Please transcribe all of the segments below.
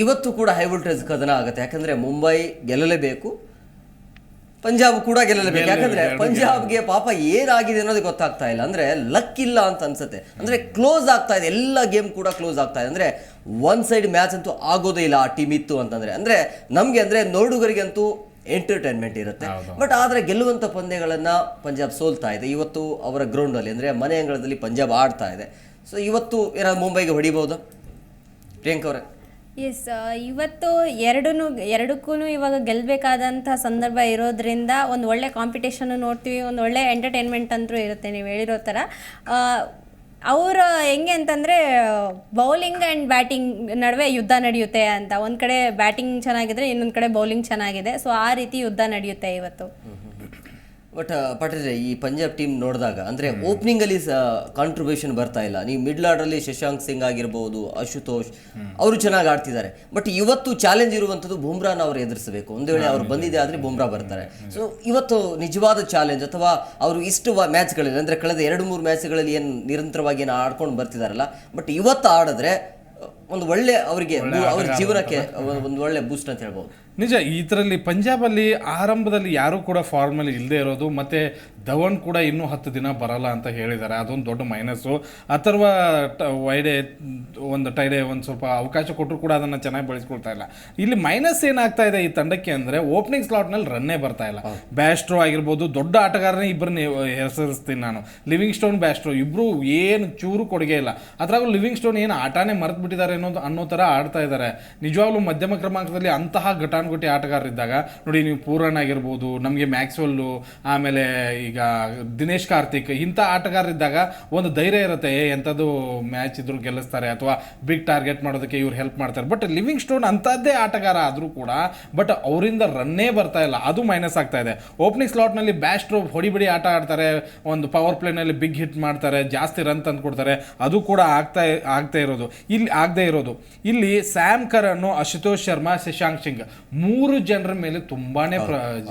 ಇವತ್ತು ಕೂಡ high voltage ಕದನ ಆಗುತ್ತೆ. ಯಾಕಂದ್ರೆ ಮುಂಬೈ ಗೆಲ್ಲಲೇಬೇಕು, ಪಂಜಾಬ್ ಕೂಡ ಗೆಲ್ಲಲೇಬೇಕು. ಯಾಕಂದ್ರೆ ಪಂಜಾಬ್ಗೆ ಪಾಪ ಏನಾಗಿದೆ ಅನ್ನೋದು ಗೊತ್ತಾಗ್ತಾ ಇಲ್ಲ. ಅಂದ್ರೆ ಲಕ್ ಇಲ್ಲ ಅಂತ ಅನ್ಸುತ್ತೆ. ಅಂದ್ರೆ ಕ್ಲೋಸ್ ಆಗ್ತಾ ಇದೆ, ಎಲ್ಲ ಗೇಮ್ ಕೂಡ ಕ್ಲೋಸ್ ಆಗ್ತಾ ಇದೆ. ಅಂದ್ರೆ ಒನ್ ಸೈಡ್ ಮ್ಯಾಚ್ ಅಂತೂ ಆಗೋದೇ ಇಲ್ಲ ಆ ಟೀಮ್ ಇತ್ತು ಅಂತಂದ್ರೆ. ಅಂದ್ರೆ ನಮ್ಗೆ ಅಂದ್ರೆ ನೋಡುಗರಿಗಂತೂ ಎಂಟರ್ಟೈನ್ಮೆಂಟ್ ಇರುತ್ತೆ. ಬಟ್ ಆದರೆ ಗೆಲ್ಲುವಂಥ ಪಂದ್ಯಗಳನ್ನ ಪಂಜಾಬ್ ಸೋಲ್ತಾ ಇದೆ. ಇವತ್ತು ಅವರ ಗ್ರೌಂಡಲ್ಲಿ ಅಂದರೆ ಮನೆ ಅಂಗಳದಲ್ಲಿ ಪಂಜಾಬ್ ಆಡ್ತಾ ಇದೆ. ಸೊ ಇವತ್ತು ಏನಾದ್ರು ಮುಂಬೈಗೆ ಹೊಡಿಬಹುದಾ ಪ್ರಿಯಾಂಕ್ ಅವರೇ? ಎಸ್, ಇವತ್ತು ಎರಡಕ್ಕೂ ಇವಾಗ ಗೆಲ್ಲಬೇಕಾದಂಥ ಸಂದರ್ಭ ಇರೋದ್ರಿಂದ ಒಂದು ಒಳ್ಳೆ ಕಾಂಪಿಟೇಷನ್ನು ನೋಡ್ತೀವಿ, ಒಂದು ಒಳ್ಳೆ ಎಂಟರ್ಟೈನ್ಮೆಂಟ್ ಅಂತೂ ಇರುತ್ತೆ. ನೀವು ಹೇಳಿರೋ ಥರ ಅವರು ಹೆಂಗೆ ಅಂತಂದರೆ ಬೌಲಿಂಗ್ ಆ್ಯಂಡ್ ಬ್ಯಾಟಿಂಗ್ ನಡುವೆ ಯುದ್ಧ ನಡೆಯುತ್ತೆ ಅಂತ. ಒಂದು ಕಡೆ ಬ್ಯಾಟಿಂಗ್ ಚೆನ್ನಾಗಿದ್ರೆ ಇನ್ನೊಂದು ಕಡೆ ಬೌಲಿಂಗ್ ಚೆನ್ನಾಗಿದೆ. ಸೊ ಆ ರೀತಿ ಯುದ್ಧ ನಡೆಯುತ್ತೆ ಇವತ್ತು. ಬಟ್ ಪಟೇಲ್, ಈ ಪಂಜಾಬ್ ಟೀಮ್ ನೋಡಿದಾಗ ಅಂದರೆ ಓಪನಿಂಗಲ್ಲಿ ಕಾಂಟ್ರಿಬ್ಯೂಷನ್ ಬರ್ತಾ ಇಲ್ಲ. ನೀವು ಮಿಡ್ಲ್ ಆರ್ಡರ್ಲಿ ಶಶಾಂಕ್ ಸಿಂಗ್ ಆಗಿರ್ಬೋದು, ಅಶುತೋಷ್ ಅವರು ಚೆನ್ನಾಗಿ ಆಡ್ತಿದ್ದಾರೆ. ಬಟ್ ಇವತ್ತು ಚಾಲೆಂಜ್ ಇರುವಂಥದ್ದು ಬುಮ್ರಾನ ಅವರು ಎದುರಿಸಬೇಕು. ಒಂದು ವೇಳೆ ಅವ್ರು ಬಂದಿದೆ ಆದರೆ ಬುಮ್ರಾ ಬರ್ತಾರೆ. ಸೊ ಇವತ್ತು ನಿಜವಾದ ಚಾಲೆಂಜ್, ಅಥವಾ ಅವರು ಇಷ್ಟು ಮ್ಯಾಚ್ಗಳಲ್ಲಿ ಅಂದರೆ ಕಳೆದ 2-3 ಮ್ಯಾಚ್ಗಳಲ್ಲಿ ಏನು ನಿರಂತರವಾಗಿ ಏನು ಆಡ್ಕೊಂಡು ಬರ್ತಿದಾರಲ್ಲ, ಬಟ್ ಇವತ್ತು ಆಡಿದ್ರೆ ಒಂದು ಒಳ್ಳೆ ಅವರಿಗೆ ಅವ್ರ ಜೀವನಕ್ಕೆ ಒಂದು ಒಳ್ಳೆ ಬೂಸ್ಟ್ ಅಂತ ಹೇಳ್ಬೋದು. ನಿಜ. ಇದರಲ್ಲಿ ಪಂಜಾಬಲ್ಲಿ ಆರಂಭದಲ್ಲಿ ಯಾರೂ ಕೂಡ ಫಾರ್ಮಲ್ಲಿ ಇಲ್ಲದೆ ಇರೋದು, ಮತ್ತು ಧವನ್ ಕೂಡ ಇನ್ನೂ 10 ದಿನ ಬರಲ್ಲ ಅಂತ ಹೇಳಿದ್ದಾರೆ. ಅದೊಂದು ದೊಡ್ಡ ಮೈನಸ್ಸು. ಅಥವಾ ಟೈಡೆ ಒಂದು ಸ್ವಲ್ಪ ಅವಕಾಶ ಕೊಟ್ಟರು ಕೂಡ ಅದನ್ನು ಚೆನ್ನಾಗಿ ಬಳಸ್ಕೊಳ್ತಾ ಇಲ್ಲ. ಇಲ್ಲಿ ಮೈನಸ್ ಏನಾಗ್ತಾ ಇದೆ ಈ ತಂಡಕ್ಕೆ ಅಂದರೆ ಓಪನಿಂಗ್ ಸ್ಲಾಟ್ನಲ್ಲಿ ರನ್ನೇ ಬರ್ತಾ ಇಲ್ಲ. ಬ್ಯಾಸ್ಟ್ರೋ ಆಗಿರ್ಬೋದು, ದೊಡ್ಡ ಆಟಗಾರನೇ ಇಬ್ಬರನ್ನ ಹೆಸರಿಸ್ತೀನಿ ನಾನು. ಲಿವಿಂಗ್ ಸ್ಟೋನ್, ಬ್ಯಾಸ್ಟ್ರೋ ಇಬ್ಬರು ಏನು ಚೂರು ಕೊಡುಗೆ ಇಲ್ಲ. ಅದ್ರಾಗೂ ಲಿವಿಂಗ್ ಸ್ಟೋನ್ ಏನು ಆಟನೇ ಮರೆತು ಬಿಟ್ಟಿದ್ದಾರೆ ಅನ್ನೋ ಥರ ಆಡ್ತಾ ಇದ್ದಾರೆ. ನಿಜವಾಗ್ಲೂ ಮಧ್ಯಮ ಕ್ರಮಾಂಕದಲ್ಲಿ ಅಂತಹ ಘಟಾನುಘಟಿ ಆಟಗಾರರಿದ್ದಾಗ ನೋಡಿ, ನೀವು ಪೂರನ್ ಆಗಿರ್ಬೋದು, ನಮಗೆ ಮ್ಯಾಕ್ಸ್ವೆಲ್ಲು, ಆಮೇಲೆ ಈಗ ದಿನೇಶ್ ಕಾರ್ತಿಕ್, ಇಂಥ ಆಟಗಾರರಿದ್ದಾಗ ಒಂದು ಧೈರ್ಯ ಇರುತ್ತೆ, ಎಂಥದ್ದು ಮ್ಯಾಚ್ ಇದ್ರು ಗೆಲ್ಲಿಸ್ತಾರೆ ಅಥವಾ ಬಿಗ್ ಟಾರ್ಗೆಟ್ ಮಾಡೋದಕ್ಕೆ ಇವ್ರು ಹೆಲ್ಪ್ ಮಾಡ್ತಾರೆ. ಬಟ್ ಲಿವಿಂಗ್ ಸ್ಟೋನ್ ಅಂಥದ್ದೇ ಆಟಗಾರ ಆದರೂ ಕೂಡ ಬಟ್ ಅವರಿಂದ ರನ್ನೇ ಬರ್ತಾ ಇಲ್ಲ. ಅದು ಮೈನಸ್ ಆಗ್ತಾ ಇದೆ. ಓಪನಿಂಗ್ ಸ್ಲಾಟ್ನಲ್ಲಿ ಬ್ಯಾಸ್ಟ್ರೋ ಹೊಡಿಬಿಡಿ ಆಟ ಆಡ್ತಾರೆ, ಒಂದು ಪವರ್ ಪ್ಲೇನಲ್ಲಿ ಬಿಗ್ ಹಿಟ್ ಮಾಡ್ತಾರೆ, ಜಾಸ್ತಿ ರನ್ ತಂದು ಕೊಡ್ತಾರೆ. ಅದು ಕೂಡ ಆಗದೇ ಇರೋದು. ಇಲ್ಲಿ ಸ್ಯಾಮ್ ಕರನ್, ಅಶುತೋಷ್ ಶರ್ಮಾ, ಶಶಾಂಕ್ ಸಿಂಗ್ 3 ಜನರ ಮೇಲೆ ತುಂಬಾನೇ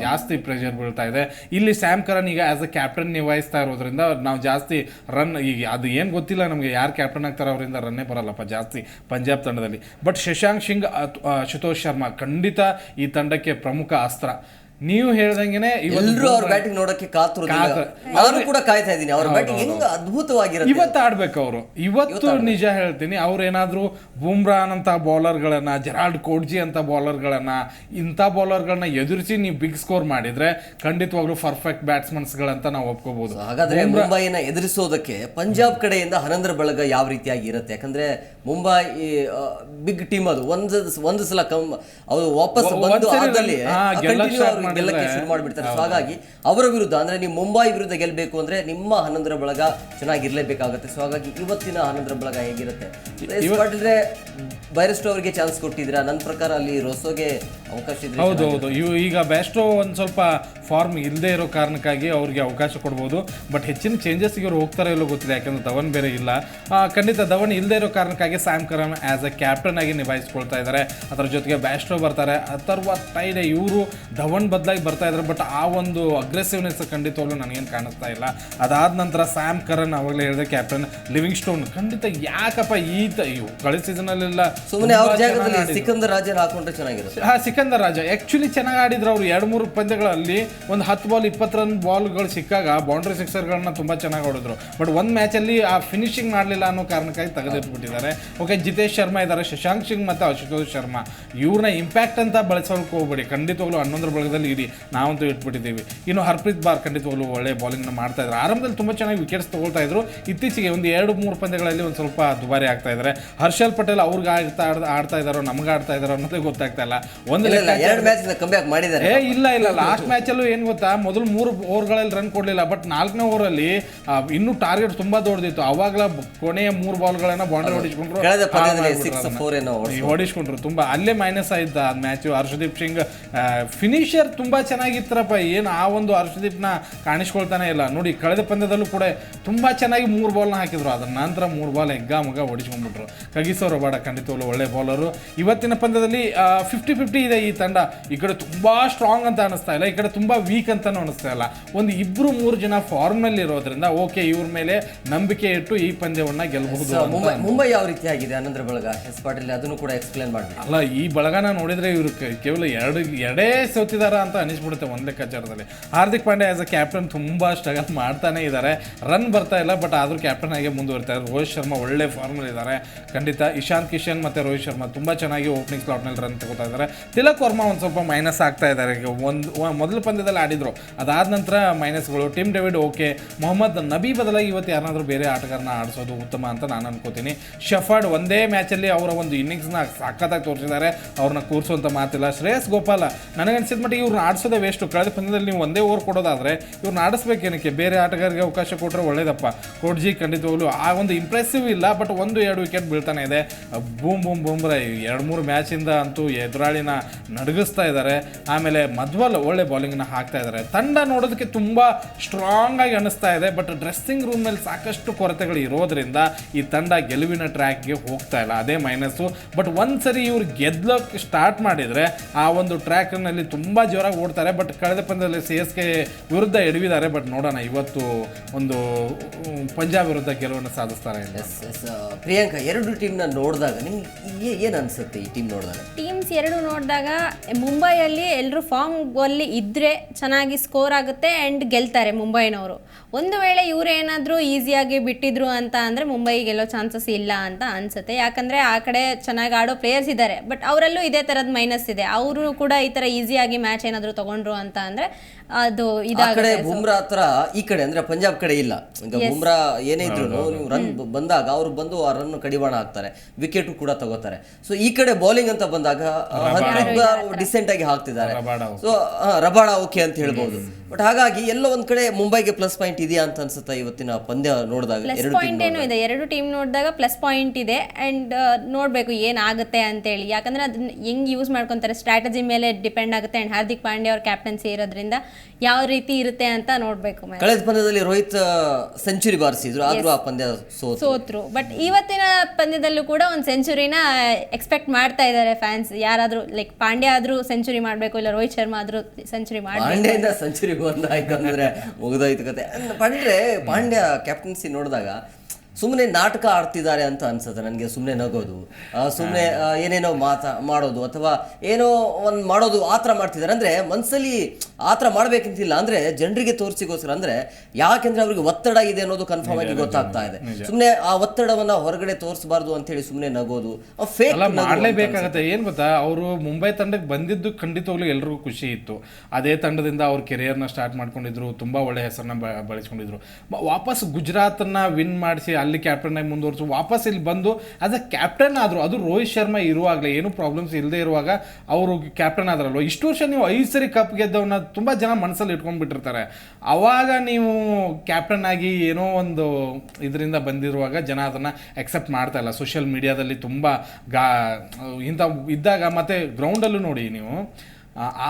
ಜಾಸ್ತಿ ಪ್ರೆಷರ್ ಬೀಳ್ತಾ ಇದೆ. ಇಲ್ಲಿ ಸ್ಯಾಮ್ ಕರನ್ ಈಗ ಆಸ್ ಅ ಕ್ಯಾಪ್ಟನ್ ನಿಭಾಯಿಸ್ತಾ ಇರೋದ್ರಿಂದ ನಾವು ಜಾಸ್ತಿ ರನ್, ಈಗ ಅದು ಏನು ಗೊತ್ತಿಲ್ಲ ನಮಗೆ ಯಾರು ಕ್ಯಾಪ್ಟನ್ ಆಗ್ತಾರೆ, ಅವರಿಂದ ರನ್ನೇ ಬರಲ್ಲಪ್ಪ ಜಾಸ್ತಿ ಪಂಜಾಬ್ ತಂಡದಲ್ಲಿ. ಬಟ್ ಶಶಾಂಕ್ ಸಿಂಗ್, ಅಶುತೋಷ್ ಶರ್ಮಾ ಖಂಡಿತ ಈ ತಂಡಕ್ಕೆ ಪ್ರಮುಖ ಅಸ್ತ್ರ. ನೀವು ಹೇಳ್ದಂಗೆನೆ ಎಲ್ಲರೂ ಅವ್ರ ಬ್ಯಾಟಿಂಗ್ ನೋಡಕ್ಕೆ ನಾನು ಕೂಡ ಕಾಯ್ತಾ ಇದ್ದೀನಿ. ಅವ್ರ ಬ್ಯಾಟಿಂಗ್ ಹೆಂಗ ಅದ್ಭುತವಾಗಿರುತ್ತೆ. ಇವತ್ತು ಆಡ್ಬೇಕು ಅವರು. ಇವತ್ತು ನಿಜ ಹೇಳ್ತೀನಿ, ಅವ್ರು ಏನಾದ್ರು ಬುಮ್ರಾನ್ ಅಂತ ಬೌಲರ್ಗಳನ್ನ, ಜೆರಾಲ್ಡ್ ಕೋಡ್ಜಿ ಅಂತ ಬೌಲರ್ಗಳನ್ನ, ಇಂಥ ಬೌಲರ್ಗಳನ್ನ ಎದುರಿಸಿ ನೀವು ಬಿಗ್ ಸ್ಕೋರ್ ಮಾಡಿದ್ರೆ ಖಂಡಿತವಾಗ್ಲೂ ಪರ್ಫೆಕ್ಟ್ ಬ್ಯಾಟ್ಸ್ಮನ್ಸ್ಗಳಂತ ನಾವು ಒಪ್ಕೋಬಹುದು. ಹಾಗಾದ್ರೆ ಮುಂಬೈನ ಎದುರಿಸೋದಕ್ಕೆ ಪಂಜಾಬ್ ಕಡೆಯಿಂದ ಹನಂದ್ರ ಬಳಗ ಯಾವ ರೀತಿಯಾಗಿ ಇರುತ್ತೆ? ಯಾಕಂದ್ರೆ ಮುಂಬೈ ಬಿಗ್ ಟೀಮ್, ಅದು ಒಂದು ಸಲ ಅವರು ವಾಪಸ್ ಬಂದು ಗೆಲ್ಲಕ್ಕೆ ಶುರು ಮಾಡಿಬಿಡ್ತಾರೆ. ಸೊ ಹಾಗಾಗಿ ಅವರ ವಿರುದ್ಧ ಅಂದ್ರೆ ನೀವು ಮುಂಬೈ ವಿರುದ್ಧ ಗೆಲ್ಲಬೇಕು ಅಂದ್ರೆ ನಿಮ್ಮ ಹನ್ನೊಂದರ ಬಳಗ ಚೆನ್ನಾಗಿರ್ಲೇಬೇಕಾಗುತ್ತೆ. ಸೊ ಹಾಗಾಗಿ ಇವತ್ತಿನ ಹನ್ನೊಂದರ ಬಳಗ ಹೇಗಿರುತ್ತೆ? ಬೈರಸ್ಟೋ ಅವರಿಗೆ ಚಾನ್ಸ್ ಕೊಟ್ಟಿದ್ದೀರಾ? ನನ್ನ ಪ್ರಕಾರ ಅಲ್ಲಿ ರೋಸೋಗೆ ಅವಕಾಶ ಇದೆ. ಹೌದು. ಈಗ ಬ್ಯಾಸ್ಟೋ ಒಂದು ಸ್ವಲ್ಪ ಫಾರ್ಮ್ ಇಲ್ಲದೆ ಇರೋ ಕಾರಣಕ್ಕಾಗಿ ಅವ್ರಿಗೆ ಅವಕಾಶ ಕೊಡ್ಬೋದು. ಬಟ್ ಹೆಚ್ಚಿನ ಚೇಂಜಸ್ ಇವರು ಹೋಗ್ತಾರೆ ಇಲ್ಲೋ ಗೊತ್ತಿಲ್ಲ, ಯಾಕಂದ್ರೆ ಧವನ್ ಬೇರೆ ಇಲ್ಲ. ಖಂಡಿತ ಧವನ್ ಇಲ್ಲದೆ ಇರೋ ಕಾರಣಕ್ಕಾಗಿ Sam Karan as a captain ಆಗಿ ನಿಭಾಯಿಸ್ಕೊಳ್ತಾ ಇದ್ದಾರೆ. ಅದರ ಜೊತೆಗೆ ಬ್ಯಾಸ್ಟೋ ಬರ್ತಾರೆ, ಅಥರ್ವ ಟೈಡೆ ಇವರು ಧವನ್ ಬದಲಾಗಿ ಬರ್ತಾ ಇದ್ದಾರೆ. ಬಟ್ ಆ ಒಂದು ಅಗ್ರೆಸಿವ್ನೆಸ್ ಖಂಡಿತವಾಗ್ಲೂ ನನಗೇನು ಕಾಣಿಸ್ತಾ ಇಲ್ಲ. ಅದಾದ ನಂತರ ಸ್ಯಾಮ್ ಕರನ್, ಅವಾಗಲೇ ಹೇಳಿದೆ ಕ್ಯಾಪ್ಟನ್. ಲಿವಿಂಗ್ ಸ್ಟೋನ್ ಖಂಡಿತ ಯಾಕಪ್ಪ ಕಳೆದ ಸೀಸನಲ್ಲೆಲ್ಲ ಸುಮ್ಮನೆ ಅವ್ರ ಜಾಗದಲ್ಲಿ ಸಿಕಂದರ್ ರಾಜನ್ ಹಾಕೊಂಡ್ರೆ ಚೆನ್ನಾಗಿರುತ್ತೆ. ಸಿಕಂದರ್ ರಾಜ ಆಕ್ಚುಲಿ ಚೆನ್ನಾಗಿ ಆಡಿದ್ರು. ಅವರು 2-3 ಪಂದ್ಯಗಳಲ್ಲಿ ಒಂದು 10 ಬಾಲ್ 20 ರನ್ ಬಾಲ್ಗಳು ಸಿಕ್ಕಾಗ ಬೌಂಡ್ರಿ ಸಿಕ್ಸರ್ಗಳನ್ನ ತುಂಬ ಚೆನ್ನಾಗಿ ಹೊಡೆದ್ರು. ಬಟ್ ಒಂದು ಮ್ಯಾಚಲ್ಲಿ ಆ ಫಿನಿಶಿಂಗ್ ಮಾಡಲಿಲ್ಲ ಅನ್ನೋ ಕಾರಣಕ್ಕಾಗಿ ತೆಗೆದಿಟ್ಬಿಟ್ಟಿದ್ದಾರೆ. ಓಕೆ, ಜಿತೇಶ್ ಶರ್ಮಾ ಇದ್ದಾರೆ, ಶಶಾಂಕ್ ಸಿಂಗ್ ಮತ್ತು ಅಶುತೋಷ್ ಶರ್ಮಾ. ಇವ್ರನ್ನ ಇಂಪ್ಯಾಕ್ಟ್ ಅಂತ ಬಳಸೋಕೆ ಹೋಗ್ಬೇಡಿ. ಖಂಡಿತವಾಗ್ಲೂ 11 ಬಳಗದಲ್ಲಿ ಇಡಿ, ನಾವಂತೂ ಇಟ್ಬಿಟ್ಟಿದ್ದೀವಿ. ಇನ್ನು ಹರ್ಪ್ರೀತ್ ಬಾರ್ ಖಂಡಿತವಾಗ್ಲೂ ಒಳ್ಳೆ ಬೌಲಿಂಗ್ನ ಮಾಡ್ತಾ ಇದ್ದಾರೆ. ಆರಂಭದಲ್ಲಿ ತುಂಬ ಚೆನ್ನಾಗಿ ವಿಕೆಟ್ಸ್ ತಗೊಳ್ತಾ ಇದ್ರು. ಇತ್ತೀಚೆಗೆ ಒಂದು 2-3 ಪಂದ್ಯಗಳಲ್ಲಿ ಒಂದು ಸ್ವಲ್ಪ ದುಬಾರಿ ಆಗ್ತಾ ಇದ್ದಾರೆ. ಹರ್ಷಲ್ ಪಟೇಲ್ ಅವ್ರಿಗೆ ಆಡ್ತಾ ಇದ್ದಾರೋ ನಮ್ಗೆ ಆಡ್ತಾ ಇದ್ದಾರೋ ಅನ್ನೋದೇ ಗೊತ್ತಾಗ್ತಾ ಇಲ್ಲ. ಇಲ್ಲ ಲಾಸ್ಟ್ ಮ್ಯಾಚಲ್ಲೂ ಏನು ಗೊತ್ತಾ, ಮೊದಲು 3 ಓವರ್ಗಳಲ್ಲಿ ರನ್ ಕೊಡಲಿಲ್ಲ. ಬಟ್ 4ನೇ ಓವರಲ್ಲಿ ಇನ್ನೂ ಟಾರ್ಗೆಟ್ ತುಂಬಾ ದೊಡ್ಡದಿತ್ತು. ಅವಾಗಲ ಕೊನೆಯ 3 ಬಾಲ್ಗಳನ್ನ ಬೌಂಡ್ರಿ ಹೊಡಿಸ್ಕೊಂಡ್ರು. ತುಂಬಾ ಅಲ್ಲೇ ಮೈನಸ್ ಆಯ್ತು ಆ ಮ್ಯಾಚ್. ಹರ್ಷದೀಪ್ ಸಿಂಗ್ ಫಿನಿಷರ್ ತುಂಬಾ ಚೆನ್ನಾಗಿತ್ತರಪ್ಪ, ಏನು ಆ ಒಂದು ಹರ್ಷದೀಪ್ನ ಕಾಣಿಸ್ಕೊಳ್ತಾನೆ ಇಲ್ಲ ನೋಡಿ. ಕಳೆದ ಪಂದ್ಯದಲ್ಲೂ ಕೂಡ ತುಂಬಾ ಚೆನ್ನಾಗಿ 3 ಬಾಲ್ನ ಹಾಕಿದ್ರು, ಅದರ ನಂತರ 3 ಬಾಲ್ ಹೆಗ್ಗ ಮಗ ಹೊಡಿಸ್ಕೊಂಡ್ಬಿಟ್ರು. ಕಗಿಸೋ ರಬಾಡ ಖಂಡಿತವಾಗ್ಲೂ ಒಳ್ಳೆ ಬೌಲರು. ಇವತ್ತಿನ ಪಂದ್ಯದಲ್ಲಿ 50-50 ಇದೆ ಈ ತಂಡ. ಈ ಕಡೆ ತುಂಬಾ ಸ್ಟ್ರಾಂಗ್ ಅಂತ ಅನಿಸ್ತಾ ಇಲ್ಲ, ಈ ಕಡೆ ತುಂಬಾ ವೀಕ್ ಅಂತಾನು ಅನಿಸ್ತಾ ಇಲ್ಲ. ಒಂದು 2-3 ಜನ ಫಾರ್ಮ್ನಲ್ಲಿ ಇರೋದ್ರಿಂದ ಓಕೆ, ಇವ್ರ ಮೇಲೆ ನಂಬಿಕೆ ಇಟ್ಟು ಈ ಪಂದ್ಯವನ್ನ ಗೆಲ್ಲಬಹುದು. ಮುಂಬೈ ಯಾವ ರೀತಿ ಆಗಿದೆ ಅನ್ನಂದ್ರೆ ಬಳಗ ಎಸ್ ಪಾಟೀಲ್, ಅದನ್ನು ಕೂಡ ಎಕ್ಸ್ಪ್ಲೇನ್ ಮಾಡ್ಬೇಕು. ಅಲ್ಲ, ಈ ಬಳಗನ ನೋಡಿದ್ರೆ ಇವರು ಕೇವಲ ಎರಡೇ ಸೋತಿದಾರ ಅಂತ ಅನಿಸ್ಬಿಡುತ್ತೆ ಒಂದು ಲೆಕ್ಕಾಚಾರದಲ್ಲಿ. Hardik Pandya as a captain ತುಂಬಾ ಸ್ಟ್ರಗಲ್ ಮಾಡ್ತಾನೆ ಇದ್ದಾರೆ, ರನ್ ಬರ್ತಾ ಇಲ್ಲ, ಬಟ್ ಆದ್ರೂ ಕ್ಯಾಪ್ಟನ್ ಆಗಿ ಮುಂದುವರಿತಾರೆ. ರೋಹಿತ್ ಶರ್ಮಾ ಒಳ್ಳೆ ಫಾರ್ಮಲ್ಲಿ ಇದ್ದಾರೆ ಖಂಡಿತ. ಇಶಾಂತ್ ಕಿಶನ್ ಮತ್ತೆ ರೋಹಿತ್ ಶರ್ಮಾ ತುಂಬಾ ಚೆನ್ನಾಗಿ ಓಪನಿಂಗ್ ಸ್ಲಾಟ್ನಲ್ಲಿ ರನ್ ತಗೋತಾ ಇದ್ದಾರೆ. ತಿಲಕ್ ವರ್ಮಾ ಒಂದು ಸ್ವಲ್ಪ ಮೈನಸ್ ಆಗ್ತಾ ಇದ್ದಾರೆ. ಮೊದಲ ಪಂದ್ಯದಲ್ಲಿ ಆಡಿದ್ರು, ಅದಾದ ನಂತರ ಮೈನಸ್ಗಳು. Tim David okay, Mohammad Nabi ಬದಲಾಗಿ ಇವತ್ತು ಯಾರನ್ನಾದ್ರೂ ಬೇರೆ ಆಟಗಾರನ ಆಡಿಸೋದು ಉತ್ತಮ ಅಂತ ನಾನು ಅನ್ಕೋತೀನಿ. ಶಫರ್ಡ್ ಒಂದೇ ಮ್ಯಾಚಲ್ಲಿ ಅವರ ಒಂದು ಇನ್ನಿಂಗ್ಸ್ನ ಸಖತ್ತಾಗಿ ತೋರಿಸಿದ್ದಾರೆ, ಅವ್ರನ್ನ ಕೂರಿಸುವಂಥ ಮಾತಿಲ್ಲ. ಶ್ರೇಯಸ್ ಗೋಪಾಲ ನನಗನ್ಸಿದ ಮಟ್ಟಿಗೆ ಇವ್ರನ್ನ ಆಡಿಸೋದೇ ವೇಸ್ಟು. ಕಳೆದ ಪಂದ್ಯದಲ್ಲಿ ನೀವು ಒಂದೇ ಓವರ್ ಕೊಡೋದಾದರೆ ಇವ್ರನ್ನ ಆಡಿಸ್ಬೇಕೇನಕ್ಕೆ, ಬೇರೆ ಆಟಗಾರರಿಗೆ ಅವಕಾಶ ಕೊಟ್ಟರೆ ಒಳ್ಳೇದಪ್ಪ. ಕೋಟ್ಜಿ ಖಂಡಿತವಾಗ್ಲೂ ಆ ಒಂದು ಇಂಪ್ರೆಸಿವ್ ಇಲ್ಲ, ಬಟ್ 1-2 ವಿಕೆಟ್ ಬೀಳ್ತಾನೆ ಇದೆ. ಬೂಮ್ರಾ 2-3 ಮ್ಯಾಚಿಂದ ಅಂತೂ ಎದುರಾಳಿನ ನಡಗಿಸ್ತಾ ಇದ್ದಾರೆ. ಆಮೇಲೆ ಮಧ್ವಲ್ ಒಳ್ಳೆ ಬೌಲಿಂಗ್ನ ಹಾಕ್ತಾ ಇದ್ದಾರೆ. ತಂಡ ನೋಡೋದಕ್ಕೆ ತುಂಬ ಸ್ಟ್ರಾಂಗ್ ಆಗಿ ಅನ್ನಿಸ್ತಾ ಇದೆ, ಬಟ್ ಡ್ರೆಸ್ಸಿಂಗ್ ರೂಮ್ನಲ್ಲಿ ಸಾಕಷ್ಟು ಕೊರತೆಗಳು ಇರೋದ್ರಿಂದ ಈ ತಂಡ ಗೆಲುವಿನ ಟ್ರ್ಯಾಕ್ಗೆ ಹೋಗ್ತಾ ಇಲ್ಲ, ಅದೇ ಮೈನಸ್ಸು. ಬಟ್ ಒಂದ್ಸರಿ ಇವ್ರು ಗೆಲ್ಲೋಕ್ಕೆ ಸ್ಟಾರ್ಟ್ ಮಾಡಿದರೆ ಆ ಒಂದು ಟ್ರ್ಯಾಕ್ನಲ್ಲಿ ತುಂಬ ಜೋರಾಗಿ ಓಡ್ತಾರೆ. ಬಟ್ ಕಳೆದ ಪಂದ್ಯದಲ್ಲಿ CSK ವಿರುದ್ಧ ಎಡವಿದ್ದಾರೆ, ಬಟ್ ನೋಡೋಣ ಇವತ್ತು ಒಂದು ಪಂಜಾಬ್ ವಿರುದ್ಧ ಗೆಲುವನ್ನು ಸಾಧಿಸ್ತಾರೆ. ಪ್ರಿಯಾಂಕಾ, 2 ಟೀಮ್ನ ನೋಡಿದಾಗ ನಿಮ್ಗೆ ಏನು ಅನಿಸುತ್ತೆ? ಈ ಟೀಮ್ ನೋಡಿದಾಗ, ಟೀಮ್ಸ್ 2 ನೋಡಿದಾಗ ಮುಂಬೈಯಲ್ಲಿ ಎಲ್ಲರೂ ಫಾರ್ಮ್ನಲ್ಲಿ ಇದ್ದರೆ ಚೆನ್ನಾಗಿ ಸ್ಕೋರ್ ಆಗುತ್ತೆ ಆ್ಯಂಡ್ ಗೆಲ್ತಾರೆ ಮುಂಬೈನವರು. ಒಂದು ವೇಳೆ ಇವರು ಏನಾದರೂ ಈಸಿಯಾಗಿ ಬಿಟ್ಟಿದ್ರು ಅಂತ ಅಂದರೆ ಮುಂಬೈ ಗೆಲ್ಲೋ ಚಾನ್ಸಸ್ ಇಲ್ಲ ಅಂತ ಅನಿಸುತ್ತೆ. ಯಾಕಂದರೆ ಆ ಕಡೆ ಚೆನ್ನಾಗಿ ಆಡೋ ಪ್ಲೇಯರ್ಸ್ ಇದ್ದಾರೆ, ಬಟ್ ಅವರಲ್ಲೂ ಇದೇ ಥರದ ಮೈನಸ್ ಇದೆ. ಅವರು ಕೂಡ ಈ ಥರ ಈಸಿಯಾಗಿ ಮ್ಯಾಚ್ ಏನಾದರೂ ತೊಗೊಂಡ್ರು ಅಂತ ಅಂದರೆ ಅದು ಇದಾಗುತ್ತೆ. ಬುಮ್ರಾ ಹತ್ರ ಈ ಕಡೆ ಅಂದ್ರೆ ಪಂಜಾಬ್ ಕಡೆ ಇಲ್ಲ. ಈಗ ಬುಮ್ರಾ ಏನೇ ಇದ್ರು ನೀವು ರನ್ ಬಂದಾಗ ಅವ್ರು ಬಂದು ಆ ರನ್ ಕಡಿವಾಣ ಹಾಕ್ತಾರೆ, ವಿಕೆಟ್ ಕೂಡ ತಗೋತಾರೆ. ಸೊ ಈ ಕಡೆ ಬೌಲಿಂಗ್ ಅಂತ ಬಂದಾಗ ಡಿಸೆಂಟ್ ಆಗಿ ಹಾಕ್ತಿದ್ದಾರೆ. ಸೊ ರಬಾಡ ಓಕೆ ಅಂತ ಹೇಳ್ಬೋದು. ಬಟ್ ಹಾಗಾಗಿ ಎಲ್ಲೋ ಒಂದ್ ಕಡೆ ಮುಂಬೈಗೆ ಪ್ಲಸ್ ಪಾಯಿಂಟ್ ಇದೆಯಾ ಅಂತ ಅನ್ಸುತ್ತಾ ಇವತ್ತಿನ ಪಂದ್ಯ ನೋಡಿದಾಗ? ಪ್ಲಸ್ ಪಾಯಿಂಟ್ ಏನೂ ಇದೆ, 2 ಟೀಮ್ ನೋಡಿದಾಗ ಪ್ಲಸ್ ಪಾಯಿಂಟ್ ಇದೆ. ಆ್ಯಂಡ್ ನೋಡಬೇಕು ಏನಾಗುತ್ತೆ ಅಂತೇಳಿ, ಯಾಕಂದರೆ ಅದನ್ನ ಹೆಂಗೆ ಯೂಸ್ ಮಾಡ್ಕೊತಾರೆ ಸ್ಟ್ರಾಟಜಿ ಮೇಲೆ ಡಿಪೆಂಡ್ ಆಗುತ್ತೆ. ಆ್ಯಂಡ್ ಹಾರ್ದಿಕ್ ಪಾಂಡ್ಯ ಅವ್ರ ಕ್ಯಾಪ್ಟನ್ಸಿ ಇರೋದ್ರಿಂದ ಯಾವ ರೀತಿ ಇರುತ್ತೆ ಅಂತ ನೋಡಬೇಕು. ಕಳೆದ ಪಂದ್ಯದಲ್ಲಿ ರೋಹಿತ್ ಸೆಂಚುರಿ ಬಾರಿಸಿದ್ರು, ಆದ್ರೂ ಆ ಪಂದ್ಯ ಸೋತ್ರು. ಬಟ್ ಇವತ್ತಿನ ಪಂದ್ಯದಲ್ಲೂ ಕೂಡ ಒಂದು ಸೆಂಚುರಿನ ಎಕ್ಸ್ಪೆಕ್ಟ್ ಮಾಡ್ತಾ ಇದ್ದಾರೆ ಫ್ಯಾನ್ಸ್. ಯಾರಾದರೂ ಲೈಕ್ ಪಾಂಡ್ಯ ಆದರೂ ಸೆಂಚುರಿ ಮಾಡಬೇಕು, ಇಲ್ಲ ರೋಹಿತ್ ಶರ್ಮಾ ಆದರೂ ಸೆಂಚುರಿ ಮಾಡಬೇಕು. ಪಾಂಡ್ಯದಿಂದ ಸೆಂಚುರಿ ಬಂದಾಯ್ತು ಅಂದ್ರೆ ಮುಗಿದೋಯ್ತು ಕತೆ. ಪಾಂಡ್ಯ ಕ್ಯಾಪ್ಟನ್ಸಿ ನೋಡಿದಾಗ ಸುಮ್ಮನೆ ನಾಟಕ ಆಡ್ತಿದ್ದಾರೆ ಅಂತ ಅನ್ಸುತ್ತೆ ನನಗೆ. ಸುಮ್ಮನೆ ನಗೋದು, ಸುಮ್ಮನೆ ಏನೇನೋ ಮಾಡೋದು ಅಥವಾ ಏನೋ ಒಂದು ಮಾಡೋದು ಆ ಥರ ಮಾಡ್ತಿದ್ದಾರೆ. ಅಂದರೆ ಮನಸ್ಸಲ್ಲಿ ಆ ಥರ ಮಾಡಬೇಕಂತಿಲ್ಲ, ಅಂದರೆ ಜನರಿಗೆ ತೋರಿಸಿಗೋಸ್ಕರ. ಅಂದರೆ ಯಾಕೆಂದರೆ ಅವ್ರಿಗೆ ಒತ್ತಡ ಇದೆ ಅನ್ನೋದು ಕನ್ಫರ್ಮ್ ಆಗಿ ಗೊತ್ತಾಗ್ತಾ ಇದೆ. ಸುಮ್ಮನೆ ಆ ಒತ್ತಡವನ್ನು ಹೊರಗಡೆ ತೋರಿಸಬಾರ್ದು ಅಂತೇಳಿ ಸುಮ್ಮನೆ ನಗೋದು ಮಾಡಲೇಬೇಕಾಗತ್ತೆ. ಏನು ಗೊತ್ತಾ, ಅವರು ಮುಂಬೈ ತಂಡಕ್ಕೆ ಬಂದಿದ್ದು ಖಂಡಿತವಾಗ್ಲೂ ಎಲ್ರಿಗೂ ಖುಷಿ ಇತ್ತು. ಅದೇ ತಂಡದಿಂದ ಅವ್ರ ಕೆರಿಯರ್ನ ಸ್ಟಾರ್ಟ್ ಮಾಡ್ಕೊಂಡಿದ್ರು, ತುಂಬ ಒಳ್ಳೆ ಹೆಸರನ್ನ ಬಳಸ್ಕೊಂಡಿದ್ರು. ವಾಪಸ್ ಗುಜರಾತನ್ನ ವಿನ್ ಮಾಡಿಸಿ ಅಲ್ಲಿ ಕ್ಯಾಪ್ಟನ್ ಆಗಿ ಮುಂದುವರಿಸು, ವಾಪಸ್ ಇಲ್ಲಿ ಬಂದು ಆಸ್ ಅ ಕ್ಯಾಪ್ಟನ್ ಆದರು. ಅದು ರೋಹಿತ್ ಶರ್ಮಾ ಇರುವಾಗಲೇ, ಏನು ಪ್ರಾಬ್ಲಮ್ಸ್ ಇಲ್ಲದೆ ಇರುವಾಗ ಅವರು ಕ್ಯಾಪ್ಟನ್ ಆದ್ರಲ್ವ. ಇಷ್ಟು ವರ್ಷ ನೀವು 5 ಸರಿ ಕಪ್ ಗೆದ್ದವನ್ನ ತುಂಬ ಜನ ಮನಸ್ಸಲ್ಲಿ ಇಟ್ಕೊಂಡ್ಬಿಟ್ಟಿರ್ತಾರೆ. ಅವಾಗ ನೀವು ಕ್ಯಾಪ್ಟನ್ ಆಗಿ ಏನೋ ಒಂದು ಇದರಿಂದ ಬಂದಿರುವಾಗ ಜನ ಅದನ್ನು ಎಕ್ಸೆಪ್ಟ್ ಮಾಡ್ತಾ ಇಲ್ಲ. ಸೋಷಿಯಲ್ ಮೀಡಿಯಾದಲ್ಲಿ ತುಂಬ ಇಂಥ ಇದ್ದಾಗ, ಮತ್ತು ಗ್ರೌಂಡಲ್ಲೂ ನೋಡಿ ನೀವು,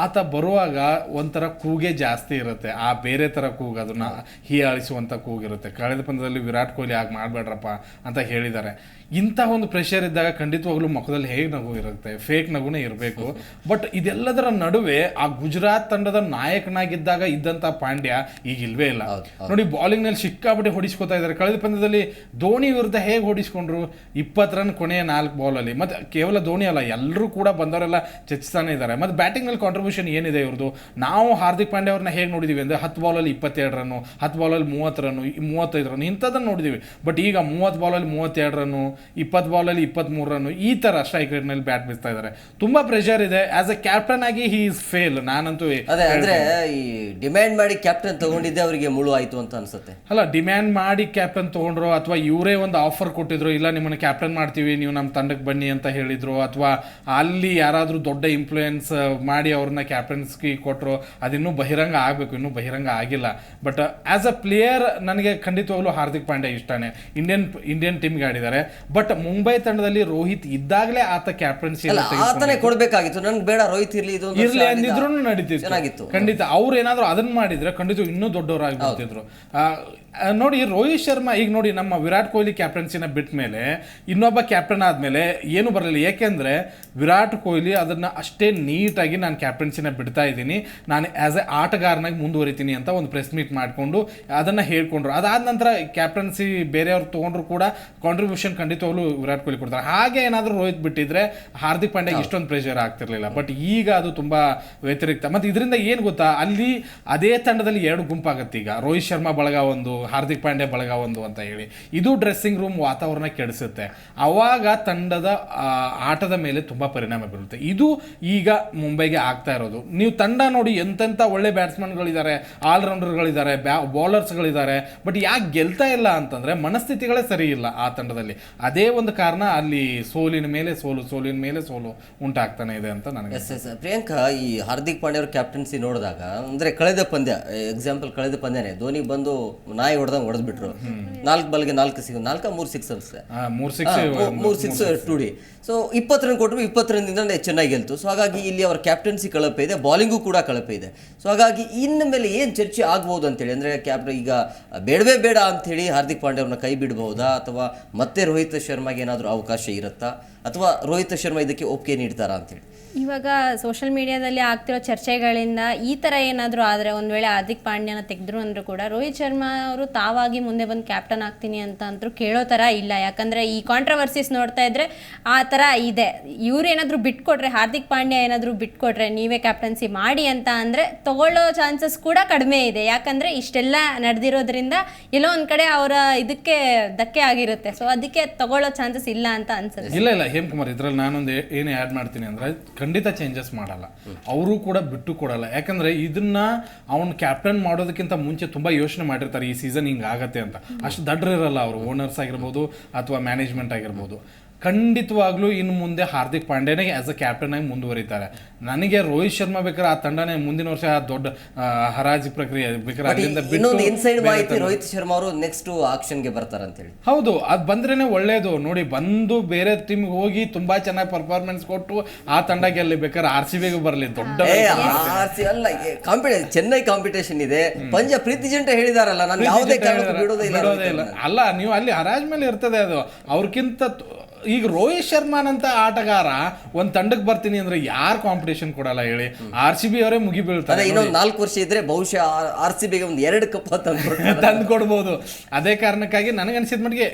ಆತ ಬರುವಾಗ ಒಂಥರ ಕೂಗೆ ಜಾಸ್ತಿ ಇರುತ್ತೆ, ಆ ಬೇರೆ ಥರ ಕೂಗು, ಅದನ್ನು ಹೀಯಾಳಿಸುವಂಥ ಕೂಗಿರುತ್ತೆ. ಕಳೆದ ಪಂದ್ಯದಲ್ಲಿ ವಿರಾಟ್ ಕೊಹ್ಲಿ ಆಗ ಮಾಡಬೇಡ್ರಪ್ಪ ಅಂತ ಹೇಳಿದ್ದಾರೆ. ಇಂಥ ಒಂದು ಪ್ರೆಷರ್ ಇದ್ದಾಗ ಖಂಡಿತವಾಗ್ಲೂ ಮುಖದಲ್ಲಿ ಹೇಗೆ ನಗು ಇರುತ್ತೆ, ಫೇಕ್ ನಗುನೇ ಇರಬೇಕು. ಬಟ್ ಇದೆಲ್ಲದರ ನಡುವೆ ಆ ಗುಜರಾತ್ ತಂಡದ ನಾಯಕನಾಗಿದ್ದಾಗ ಇದ್ದಂಥ ಪಾಂಡ್ಯ ಈಗ ಇಲ್ವೇ ಇಲ್ಲ ನೋಡಿ. ಬಾಲಿಂಗ್ನಲ್ಲಿ ಸಿಕ್ಕಾಪಟ್ಟೆ ಹೊಡಿಸ್ಕೊತಾ ಇದ್ದಾರೆ. ಕಳೆದ ಪಂದ್ಯದಲ್ಲಿ ಧೋನಿ ವಿರುದ್ಧ ಹೇಗೆ ಹೊಡಿಸ್ಕೊಂಡ್ರು, 20 ರನ್ ಕೊನೆಯ 4 ಬಾಲಲ್ಲಿ. ಮತ್ತು ಕೇವಲ ಧೋನಿ ಅಲ್ಲ, ಎಲ್ಲರೂ ಕೂಡ ಬಂದವರೆಲ್ಲ ಚರ್ಚಿಸ್ತಾನೆ ಇದ್ದಾರೆ. ಮತ್ತು ಬ್ಯಾಟಿಂಗ್ನಲ್ಲಿ ಕಾಂಟ್ರಿಬ್ಯೂಷನ್ ಏನಿದೆ ಇವ್ರದ್ದು. ನಾವು ಹಾರ್ದಿಕ್ ಪಾಂಡ್ಯ ಅವ್ರನ್ನ ಹೇಗೆ ನೋಡಿದೀವಿ ಅಂದರೆ 10 ಬಾಲಲ್ಲಿ 22 ರನ್ನು, 10 ಬಾಲಲ್ಲಿ 30 ರನ್ನು, 35 ರನ್ನು ಇಂಥದ್ದನ್ನು ನೋಡಿದ್ದೀವಿ. ಬಟ್ ಈಗ 30 ಬಾಲಲ್ಲಿ 32 ರನ್ನು, 20 ಬಾಲಲ್ಲಿ 23 ರನ್ನು, ಈ ಥರ ಸ್ಟ್ರೈಕ್ ರೇಟ್ನಲ್ಲಿ ಬ್ಯಾಟ್ ಬೀಸ್ತಾ ಇದ್ದಾರೆ. ತುಂಬ ಪ್ರೆಷರ್ ಇದೆ. ಆಸ್ ಅ ಕ್ಯಾಪ್ಟನ್ ಆಗಿ ಹಿ ಈಸ್ ಫೇಲ್. ನಾನಂತೂ ಅದೇ ಅಂದರೆ ಈ ಡಿಮ್ಯಾಂಡ್ ಮಾಡಿ ಕ್ಯಾಪ್ಟನ್ ತಗೊಂಡಿದ್ದೆ ಅವರಿಗೆ ಮುಳು ಆಯಿತು ಅಂತ ಅನ್ಸುತ್ತೆ. ಅಲ್ಲ, ಡಿಮ್ಯಾಂಡ್ ಮಾಡಿ ಕ್ಯಾಪ್ಟನ್ ತೊಗೊಂಡ್ರು, ಅಥವಾ ಇವರೇ ಒಂದು ಆಫರ್ ಕೊಟ್ಟಿದ್ರು, ಇಲ್ಲ ನಿಮ್ಮನ್ನು ಕ್ಯಾಪ್ಟನ್ ಮಾಡ್ತೀವಿ, ನೀವು ನಮ್ಮ ತಂಡಕ್ಕೆ ಬನ್ನಿ ಅಂತ ಹೇಳಿದ್ರು, ಅಥವಾ ಅಲ್ಲಿ ಯಾರಾದರೂ ದೊಡ್ಡ ಇನ್ಫ್ಲೂಯೆನ್ಸ್ ಮಾಡಿ ಮಾಡಿ ಅವ್ರನ್ನ ಕ್ಯಾಪ್ಟನ್ಸ್ಗೆ ಕೊಟ್ಟರು. ಅದಿನ್ನೂ ಬಹಿರಂಗ ಆಗಬೇಕು, ಇನ್ನೂ ಬಹಿರಂಗ ಆಗಿಲ್ಲ. ಬಟ್ ಆಸ್ ಅ ಪ್ಲೇಯರ್ ನನಗೆ ಖಂಡಿತವಾಗ್ಲೂ ಹಾರ್ದಿಕ್ ಪಾಂಡ್ಯ ಇಷ್ಟನೇ. ಇಂಡಿಯನ್ ಟೀಮ್ಗೆ ಆಡಿದ್ದಾರೆ. ಬಟ್ ಮುಂಬೈ ತಂಡದಲ್ಲಿ ರೋಹಿತ್ ಇದ್ದಾಗಲೇ ಆತ ಕ್ಯಾಪ್ಟನ್ಸಿ ಆತನೇ ಕೊಡ್ಬೇಕಾಗಿತ್ತು. ನನ್ಗೆ ಬೇಡ ರೋಹಿತ್ ಇರ್ಲಿ ಅಂದಿದ್ರು ನಡೀತಿತ್ತು. ಖಂಡಿತ ಅವ್ರು ಏನಾದ್ರು ಅದನ್ನ ಮಾಡಿದ್ರೆ ಖಂಡಿತ ಇನ್ನೂ ದೊಡ್ಡವರಾಗಿ ಬರ್ತಿದ್ರು. ನೋಡಿ ರೋಹಿತ್ ಶರ್ಮಾ ಈಗ ನೋಡಿ ನಮ್ಮ ವಿರಾಟ್ ಕೊಹ್ಲಿ ಕ್ಯಾಪ್ಟನ್ಸಿನ ಬಿಟ್ಟ ಮೇಲೆ ಇನ್ನೊಬ್ಬ ಕ್ಯಾಪ್ಟನ್ ಆದ್ಮೇಲೆ ಏನು ಬರಲಿಲ್ಲ. ಯಾಕೆಂದ್ರೆ ವಿರಾಟ್ ಕೊಹ್ಲಿ ಅದನ್ನ ಅಷ್ಟೇ ನೀಟಾಗಿ ನಾನು ಕ್ಯಾಪ್ಟನ್ಸಿನ ಬಿಡ್ತಾ ಇದ್ದೀನಿ, ನಾನು ಆಸ್ ಎ ಆಟಗಾರನಾಗಿ ಮುಂದುವರಿತೀನಿ ಅಂತ ಒಂದು ಪ್ರೆಸ್ ಮೀಟ್ ಮಾಡಿಕೊಂಡು ಅದನ್ನ ಹೇಳ್ಕೊಂಡ್ರು. ಅದಾದ ನಂತರ ಕ್ಯಾಪ್ಟನ್ಸಿ ಬೇರೆಯವ್ರು ತೊಗೊಂಡ್ರು ಕೂಡ ಕಾಂಟ್ರಿಬ್ಯೂಷನ್ ಖಂಡಿತವಾಗ್ಲೂ ವಿರಾಟ್ ಕೊಹ್ಲಿ ಕೊಡ್ತಾರೆ. ಹಾಗೆ ಏನಾದರೂ ರೋಹಿತ್ ಬಿಟ್ಟಿದ್ರೆ ಹಾರ್ದಿಕ್ ಪಾಂಡ್ಯ ಇಷ್ಟೊಂದು ಪ್ರೆಷರ್ ಆಗ್ತಿರ್ಲಿಲ್ಲ. ಬಟ್ ಈಗ ಅದು ತುಂಬಾ ವ್ಯತಿರಿಕ್ತ. ಮತ್ತು ಇದರಿಂದ ಏನು ಗೊತ್ತಾ, ಅಲ್ಲಿ ಅದೇ ತಂಡದಲ್ಲಿ 2 ಗುಂಪಾಗತ್ತೆ. ಈಗ ರೋಹಿತ್ ಶರ್ಮಾ ಬಳಗ ಒಂದು, ಹಾರ್ದಿಕ್ ಪಾಂಡ್ಯ ಬಳಗ ಒಂದು ಅಂತ ಹೇಳಿ. ಇದು ಡ್ರೆಸ್ಸಿಂಗ್ ರೂಮ್ ವಾತಾವರಣ ಕೆಡಿಸುತ್ತೆ. ಅವಾಗ ತಂಡದ ಆಟದ ಮೇಲೆ ತುಂಬಾ ಪರಿಣಾಮ ಬೀರುತ್ತೆ. ಇದು ಈಗ ಮುಂಬೈಗೆ ಆಗ್ತಾ ಇರೋದು. ನೀವು ತಂಡ ನೋಡಿ ಎಂತೆಂಥ ಒಳ್ಳೆ ಬ್ಯಾಟ್ಸ್ಮನ್ಗಳಿದ್ದಾರೆ, ಆಲ್ರೌಂಡರ್ಗಳಿದ್ದಾರೆ, ಬೌಲರ್ಸ್ಗಳಿದ್ದಾರೆ. ಬಟ್ ಯಾಕೆ ಗೆಲ್ತಾ ಇಲ್ಲ ಅಂತಂದ್ರೆ ಮನಸ್ಥಿತಿಗಳೇ ಸರಿ ಇಲ್ಲ ಆ ತಂಡದಲ್ಲಿ. ಅದೇ ಒಂದು ಕಾರಣ ಅಲ್ಲಿ ಸೋಲಿನ ಮೇಲೆ ಸೋಲು ಉಂಟಾಗ್ತಾನೆ ಇದೆ ಅಂತ ನನಗೆ. ಪ್ರಿಯಾಂಕಾ, ಈ ಹಾರ್ದಿಕ್ ಪಾಂಡ್ಯ ಅವ್ರ ಕ್ಯಾಪ್ಟನ್ಸಿ ನೋಡಿದಾಗ ಅಂದ್ರೆ ಕಳೆದ ಪಂದ್ಯ ಪಂದ್ಯನೇ ಧೋನಿ ಬಂದು ನಾಯಿ ಹೊಡೆದಂಗೆ ಹೊಡೆದ್ಬಿಟ್ರು. 4 ಬಾಲ್ಗೆ 4 ಸಿಕ್ಸ್, 3 ಸಿಕ್ಸ್ ಅನ್ಸುತ್ತೆ, 3 ಸಿಕ್ಸ್ 2 ಡಿ. ಸೊ 20 ರನ್ ಕೊಟ್ಟರು, 20 ರನ್ನಿಂದ ಚೆನ್ನಾಗಿ ಗೆಲ್ತು. ಸೊ ಹಾಗಾಗಿ ಇಲ್ಲಿ ಅವರ ಕ್ಯಾಪ್ಟನ್ಸಿ ಕಳಪೆ ಇದೆ, ಬಾಲಿಂಗು ಕೂಡ ಕಳಪೆ ಇದೆ. ಸೊ ಹಾಗಾಗಿ ಇನ್ನು ಮೇಲೆ ಏನು ಚರ್ಚೆ ಆಗ್ಬೋದು ಅಂತೇಳಿ, ಅಂದರೆ ಕ್ಯಾಪ್ಟನ್ ಈಗ ಬೇಡವೇ ಬೇಡ ಅಂಥೇಳಿ ಹಾರ್ದಿಕ್ ಪಾಂಡ್ಯ ಅವ್ರನ್ನ ಕೈ ಬಿಡ್ಬಹುದಾ, ಅಥವಾ ಮತ್ತೆ ರೋಹಿತ್ ಶರ್ಮಾಗೆ ಏನಾದರೂ ಅವಕಾಶ ಇರುತ್ತಾ, ಅಥವಾ ರೋಹಿತ್ ಶರ್ಮಾ ಇದಕ್ಕೆ ಒಪ್ಪಿಗೆ ನೀಡ್ತಾರಾ ಅಂತೇಳಿ? ಇವಾಗ ಸೋಷಿಯಲ್ ಮೀಡಿಯಾದಲ್ಲಿ ಆಗ್ತಿರೋ ಚರ್ಚೆಗಳಿಂದ ಈ ಥರ ಏನಾದರೂ ಆದರೆ, ಒಂದು ವೇಳೆ ಹಾರ್ದಿಕ್ ಪಾಂಡ್ಯನ ತೆಗೆದ್ರು ಅಂದರೂ ಕೂಡ ರೋಹಿತ್ ಶರ್ಮಾ ಅವರು ತಾವಾಗಿ ಮುಂದೆ ಬಂದು ಕ್ಯಾಪ್ಟನ್ ಆಗ್ತೀನಿ ಅಂತ ಅಂತೂ ಕೇಳೋ ಥರ ಇಲ್ಲ. ಯಾಕಂದರೆ ಈ ಕಾಂಟ್ರವರ್ಸೀಸ್ ನೋಡ್ತಾ ಇದ್ರೆ ಆ ಥರ ಇದೆ. ಇವ್ರು ಏನಾದರೂ ಬಿಟ್ಕೊಟ್ರೆ, ಹಾರ್ದಿಕ್ ಪಾಂಡ್ಯ ಏನಾದರೂ ಬಿಟ್ಕೊಟ್ರೆ ನೀವೇ ಕ್ಯಾಪ್ಟನ್ಸಿ ಮಾಡಿ ಅಂತ ಅಂದರೆ ತಗೊಳ್ಳೋ ಚಾನ್ಸಸ್ ಕೂಡ ಕಡಿಮೆ ಇದೆ. ಯಾಕಂದರೆ ಇಷ್ಟೆಲ್ಲ ನಡೆದಿರೋದ್ರಿಂದ ಎಲ್ಲೋ ಒಂದು ಕಡೆ ಅವರ ಇದಕ್ಕೆ ಧಕ್ಕೆ ಆಗಿರುತ್ತೆ. ಸೊ ಅದಕ್ಕೆ ತಗೊಳ್ಳೋ ಚಾನ್ಸಸ್ ಇಲ್ಲ ಅಂತ ಅನ್ಸುತ್ತೆ. ಇಲ್ಲ ಹೇಮಕುಮಾರ್, ಇದ್ರಲ್ಲಿ ನಾನೊಂದು ಏನು ಆ್ಯಡ್ ಮಾಡ್ತೀನಿ ಅಂದರೆ ಖಂಡಿತ ಚೇಂಜಸ್ ಮಾಡಲ್ಲ, ಅವರು ಕೂಡ ಬಿಟ್ಟು ಕೊಡಲ್ಲ. ಯಾಕಂದ್ರೆ ಇದನ್ನ ಅವ್ನು ಕ್ಯಾಪ್ಟನ್ ಮಾಡೋದಕ್ಕಿಂತ ಮುಂಚೆ ತುಂಬಾ ಯೋಚನೆ ಮಾಡಿರ್ತಾರೆ, ಈ ಸೀಸನ್ ಹಿಂಗೆ ಆಗತ್ತೆ ಅಂತ. ಅಷ್ಟು ದಡ್ರಿರಲ್ಲ ಅವರು, ಓನರ್ಸ್ ಆಗಿರ್ಬೋದು ಅಥವಾ ಮ್ಯಾನೇಜ್ಮೆಂಟ್ ಆಗಿರ್ಬೋದು. ಖಂಡಿತವಾಗ್ಲೂ ಇನ್ನು ಮುಂದೆ ಹಾರ್ದಿಕ್ ಪಾಂಡ್ಯನೇ ಆಸ್ ಅ ಕ್ಯಾಪ್ಟನ್ ಆಗಿ ಮುಂದುವರಿತಾರೆ. ನನಗೆ ರೋಹಿತ್ ಶರ್ಮಾ ಬೇಕಾದ್ರೆ ಆ ತಂಡನೇ ಮುಂದಿನ ವರ್ಷ ದೊಡ್ಡ ಹರಾಜು ಪ್ರಕ್ರಿಯೆ ಬೇಕಾದ್ರೆ ಇನ್ಸೈಡ್ ಮಾಹಿತಿ, ರೋಹಿತ್ ಶರ್ಮಾ ಅವರು ನೆಕ್ಸ್ಟ್ ಆಕ್ಷನ್ಗೆ ಬರ್ತಾರೆ ಅಂತ ಹೇಳಿ. ಹೌದು, ಅದು ಬಂದ್ರೇನೆ ಒಳ್ಳೇದು. ನೋಡಿ, ಬಂದು ಬೇರೆ ಟೀಮ್ಗೆ ಹೋಗಿ ತುಂಬಾ ಚೆನ್ನಾಗಿ ಪರ್ಫಾರ್ಮೆನ್ಸ್ ಕೊಟ್ಟು ಆ ತಂಡ ಗೆಲ್ಲಿ, ಬೇಕಾದ್ರೆ RCBಗೆ ಬರಲಿ, ದೊಡ್ಡ ಅಲ್ಲ ಚೆನ್ನೈ ಕಾಂಪಿಟೇಷನ್ ಇದೆ. ಪಂಜಾಬ್ ಪ್ರೀತಿ ಜಂಟ ಹೇಳಿದಾರಲ್ಲ, ನಾನು ಯಾವುದೇ ಕಾರಣಕ್ಕೂ ಬಿಡೋದೇ ಇಲ್ಲ. ಅಲ್ಲ, ನೀವು ಅಲ್ಲಿ ಹರಾಜ್ ಮೇಲೆ ಇರ್ತದೆ ಅದು. ಅವ್ರಕ್ಕಿಂತ ಈಗ ರೋಹಿತ್ ಶರ್ಮಾನಂತ ಆಟಗಾರ ಒಂದ್ ತಂಡಕ್ಕೆ ಬರ್ತೀನಿ ಅಂದ್ರೆ ಯಾರು ಕಾಂಪಿಟೇಷನ್ ಕೊಡಲ್ಲ ಹೇಳಿ? RCB ಅವರೇ ಮುಗಿ ಬೀಳ್ತಾರೆ. ಇನ್ನೊಂದು 4 ವರ್ಷ ಇದ್ರೆ ಬಹುಶಃ RCBಗೆ ಒಂದು 2 ಕಪ್ ತಂದು ಕೊಡ್ಬೋದು. ಅದೇ ಕಾರಣಕ್ಕಾಗಿ ನನಗನ್ಸಿದ ಮಟ್ಟಿಗೆ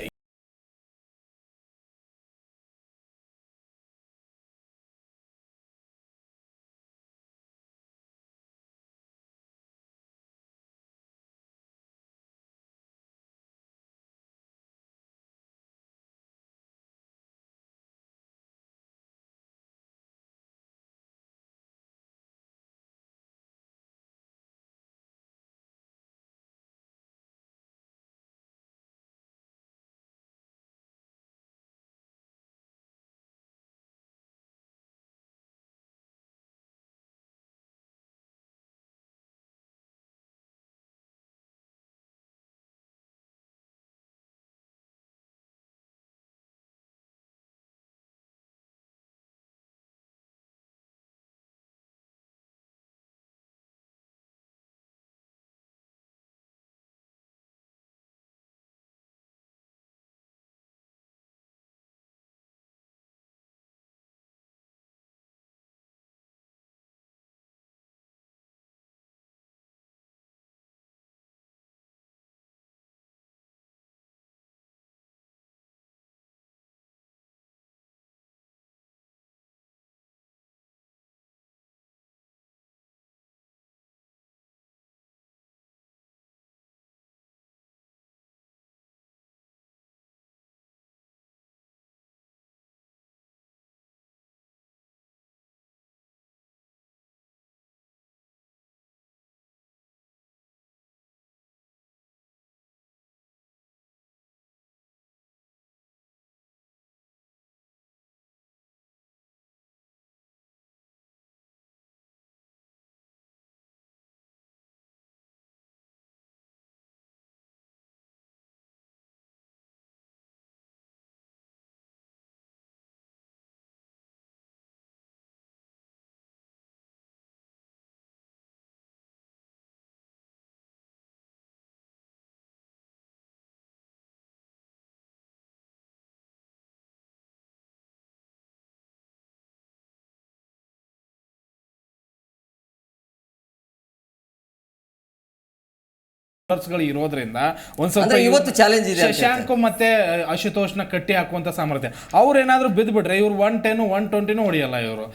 ಗಳು ಇರೋದ್ರಿಂದ ಒಂದ್ ಸ್ವಲ್ಪ ಅಂದ್ರೆ ಇವತ್ತು ಚಾಲೆಂಜ್ ಇದೆ ಅಂತ ಶಶಾಂಕ್ ಮತ್ತೆ ಅಶುತೋಷ್ನ ಕಟ್ಟಿ ಹಾಕುವಂತ ಸಾಮರ್ಥ್ಯ. ಅವ್ರೇನಾದ್ರೂ ಬಿದ್ದು ಬಿಟ್ರೆ ಇವ್ರು 110 120 ಹೊಡಿಯಲ್ಲ ಇವರು,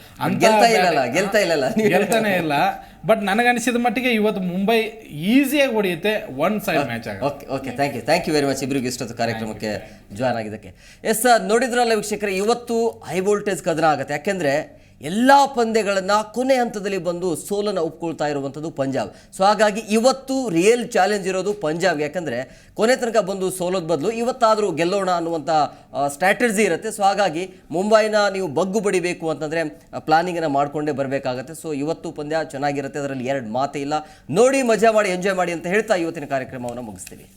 ಗೆಲ್ತಾನೆ ಇಲ್ಲ. ಬಟ್ ನನಗನ್ಸಿದ ಮಟ್ಟಿಗೆ ಇವತ್ತು ಮುಂಬೈ ಈಸಿಯಾಗಿ ಹೊಡೆಯುತ್ತೆ, ಒನ್ ಸೈಡ್ ಮ್ಯಾಚ್ ಆಗುತ್ತೆ. Okay okay, thank you very much ಇಬ್ಬರಿಗೂ ಇಷ್ಟೊತ್ತು ಕಾರ್ಯಕ್ರಮಕ್ಕೆ ಜಾಯ್ನ್ ಆಗಿದ್ದಕ್ಕೆ. ಎಸ್, ನೋಡಿದ್ರಲ್ಲ ವೀಕ್ಷಕರೇ, ಇವತ್ತು ಹೈ ವೋಲ್ಟೇಜ್ ಕದನ ಆಗುತ್ತೆ. ಯಾಕೆಂದರೆ ಎಲ್ಲ ಪಂದ್ಯಗಳನ್ನು ಕೊನೆ ಹಂತದಲ್ಲಿ ಬಂದು ಸೋಲನ್ನು ಒಪ್ಕೊಳ್ತಾ ಇರುವಂಥದ್ದು ಪಂಜಾಬ್. ಸೊ ಹಾಗಾಗಿ ಇವತ್ತು ರಿಯಲ್ ಚಾಲೆಂಜ್ ಇರೋದು ಪಂಜಾಬ್. ಯಾಕಂದರೆ ಕೊನೆ ತನಕ ಬಂದು ಸೋಲೋದ್ ಬದಲು ಇವತ್ತಾದರೂ ಗೆಲ್ಲೋಣ ಅನ್ನುವಂಥ ಸ್ಟ್ರಾಟಜಿ ಇರುತ್ತೆ. ಸೊ ಹಾಗಾಗಿ ಮುಂಬೈನ ನೀವು ಬಗ್ಗು ಬಡಿಬೇಕು ಅಂತಂದರೆ ಪ್ಲಾನಿಂಗನ್ನು ಮಾಡಿಕೊಂಡೇ ಬರಬೇಕಾಗತ್ತೆ. ಸೊ ಇವತ್ತು ಪಂದ್ಯ ಚೆನ್ನಾಗಿರುತ್ತೆ, ಅದರಲ್ಲಿ ಎರಡು ಮಾತೇ ಇಲ್ಲ. ನೋಡಿ, ಮಜಾ ಮಾಡಿ, ಎಂಜಾಯ್ ಮಾಡಿ ಅಂತ ಹೇಳ್ತಾ ಇವತ್ತಿನ ಕಾರ್ಯಕ್ರಮವನ್ನು ಮುಗಿಸ್ತೀವಿ.